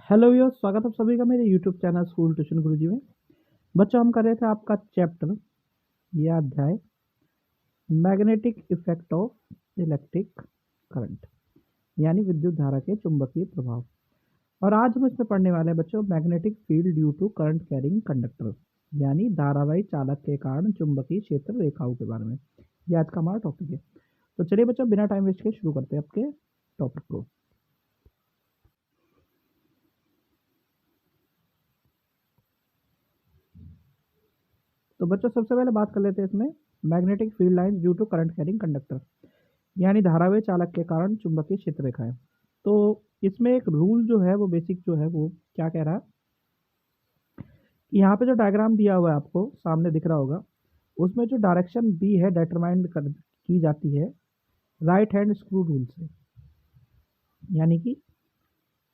Hello viewers, स्वागत है आप सभी का मेरे यूट्यूब चैनल स्कूल ट्यूशन गुरुजी में। बच्चों, हम कर रहे थे आपका चैप्टर या अध्याय magnetic effect of electric current, यानी विद्युत धारा के चुंबकीय प्रभाव। और आज हम इसमें पढ़ने वाले हैं बच्चों magnetic field due to current carrying conductor, यानी धारावाही चालक के कारण चुंबकीय क्षेत्र रेखाओं के बारे में। ये आज का हमारा टॉपिक है। तो चलिए बच्चों, बिना टाइम वेस्ट के शुरू करते हैं आपके टॉपिक को। तो बच्चों, सबसे पहले बात कर लेते हैं इसमें magnetic field line due to current carrying conductor, यानी धारावाही चालक के कारण चुंबकीय क्षेत्र रेखाएं। तो इसमें एक रूल जो है वो बेसिक जो है वो क्या कह रहा है कि यहाँ पे जो डायग्राम दिया हुआ है आपको सामने दिख रहा होगा, उसमें जो डायरेक्शन बी है डिटरमाइंड की जाती है राइट हैंड स्क्रू रूल से। यानी कि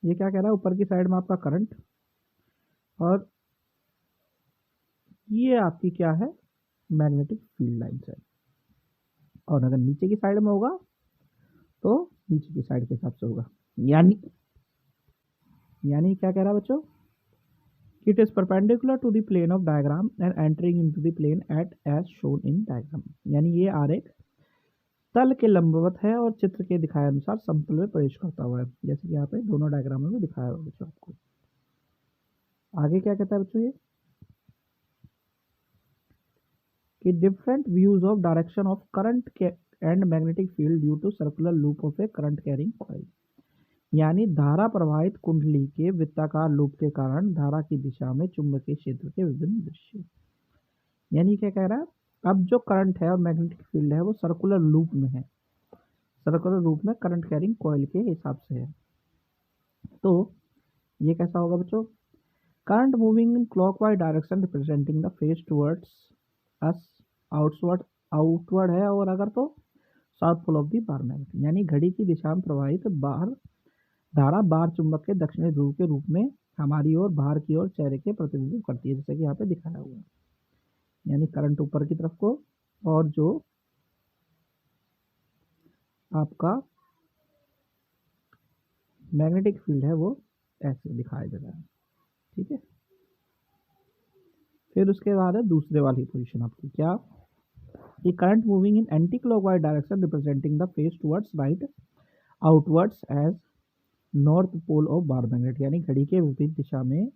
ये क्या कह रहा है, ऊपर की साइड में आपका करंट और ये आपकी क्या है, मैग्नेटिक फील्ड लाइन है। और अगर नीचे की साइड में होगा तो नीचे की साइड के हिसाब से होगा। यानी क्या कह रहा है बच्चों, it is perpendicular to the plane of diagram and entering into the plane at as shown in diagram. यानी ये आरेख तल के लंबवत है और चित्र के दिखाए अनुसार समतल में प्रवेश करता हुआ है, जैसे कि यहाँ पे दोनों डायग्रामों में दिखाया हुआ बच्चों आपको। आगे क्या कहता है बच्चों, ये कि different views of direction of current and magnetic field due to circular loop of a current carrying coil. यानी धारा प्रवाहित कुंडली के वृत्ताकार लूप के कारण धारा की दिशा में चुंबकीय क्षेत्र के विभिन्न दृश्य। यानी क्या कह रहा है, अब जो करंट है और मैग्नेटिक फील्ड है वो सर्कुलर लूप में है, सर्कुलर लूप में करंट कैरिंग कॉइल के हिसाब से है। तो ये कैसा होगा बच्चों, current moving in clockwise direction representing the face towards us outward है, और अगर तो south pole of the bar magnet, यानी घड़ी की दिशा में प्रवाहित धारा बार चुंबक के दक्षिणी ध्रुव के रूप में हमारी ओर बाहर की ओर चेहरे के प्रतिनिधित्व करती है, जैसे कि यहाँ पे दिखाया हुआ है। यानी करंट ऊपर की तरफ को और जो आपका मैग्नेटिक फील्ड है वो ऐसे दिखाया जा रहा है। ठीक है, फिर उसके बाद है दूसरे वाली पोजीशन आपकी, क्या कि current moving in anti clockwise direction representing the face towards right outwards as north pole of bar magnet. यानी घड़ी के विपरीत दिशा में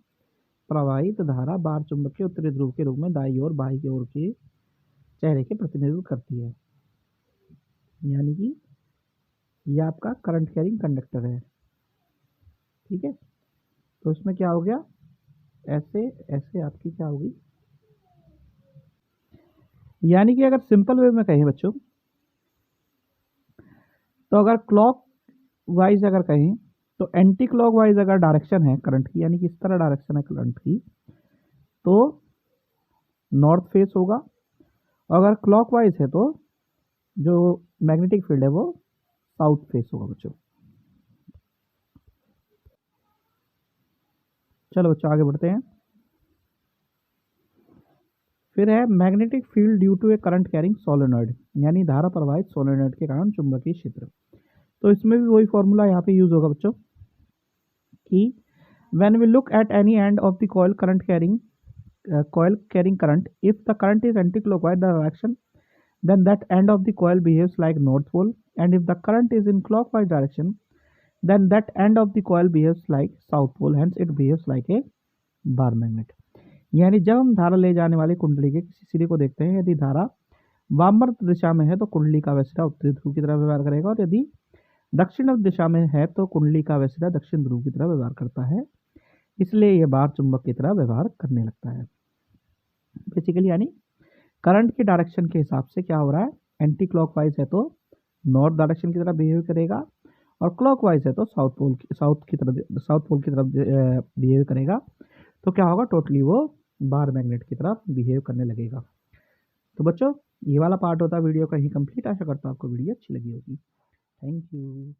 प्रवाहित धारा बार चुंबक के उत्तरी ध्रुव के रूप में दाईं ओर बाईं की ओर के चेहरे के प्रतिनिधित्व करती है। यानी कि ये आपका करंट कैरिंग कंडक्टर है। ठीक है, तो इसमें क्या हो गया, ऐसे ऐसे आपकी क्या होगी। यानी कि अगर सिंपल वे में कहें बच्चों, तो अगर क्लॉक वाइज अगर कहें तो एंटी क्लॉक वाइज अगर डायरेक्शन है करंट की, यानी कि इस तरह डायरेक्शन है करंट की, तो नॉर्थ फेस होगा। अगर क्लॉक वाइज है तो जो मैग्नेटिक फील्ड है वो साउथ फेस होगा बच्चों। चलो बच्चों आगे बढ़ते हैं। फिर है magnetic field due to a current carrying solenoid, यानी धारा प्रवाहित सोलेनॉइड के कारण चुंबकीय क्षेत्र। तो इसमें भी वही फॉर्मूला यहाँ पे यूज होगा बच्चों कि when we look at any end of the coil carrying current, if the current is anti-clockwise direction, then that end of the coil behaves like north pole, and if the current is in clockwise direction, then that end of the coil behaves like south pole, hence it behaves like a bar magnet। यानी जब हम धारा ले जाने वाली कुंडली के किसी सिरे को देखते हैं, यदि धारा वामवर्त दिशा में है तो कुंडली का वह सिरा उत्तरी ध्रुव की तरह व्यवहार करेगा, और यदि दक्षिण दिशा में है तो कुंडली का वह सिरा दक्षिण ध्रुव की तरह व्यवहार करता है, इसलिए यह बार चुंबक की तरह व्यवहार करने लगता है। बेसिकली यानी करंट की डायरेक्शन के हिसाब से क्या हो रहा है, एंटी क्लॉकवाइज है तो नॉर्थ डायरेक्शन की तरह बिहेव करेगा, और क्लॉकवाइज है तो साउथ पोल की तरफ बिहेव करेगा। तो क्या होगा, टोटली वो बार मैग्नेट की तरफ बिहेव करने लगेगा। तो बच्चों, ये वाला पार्ट होता है वीडियो का ही कंप्लीट। आशा करता हूँ आपको वीडियो अच्छी लगी होगी। Thank you.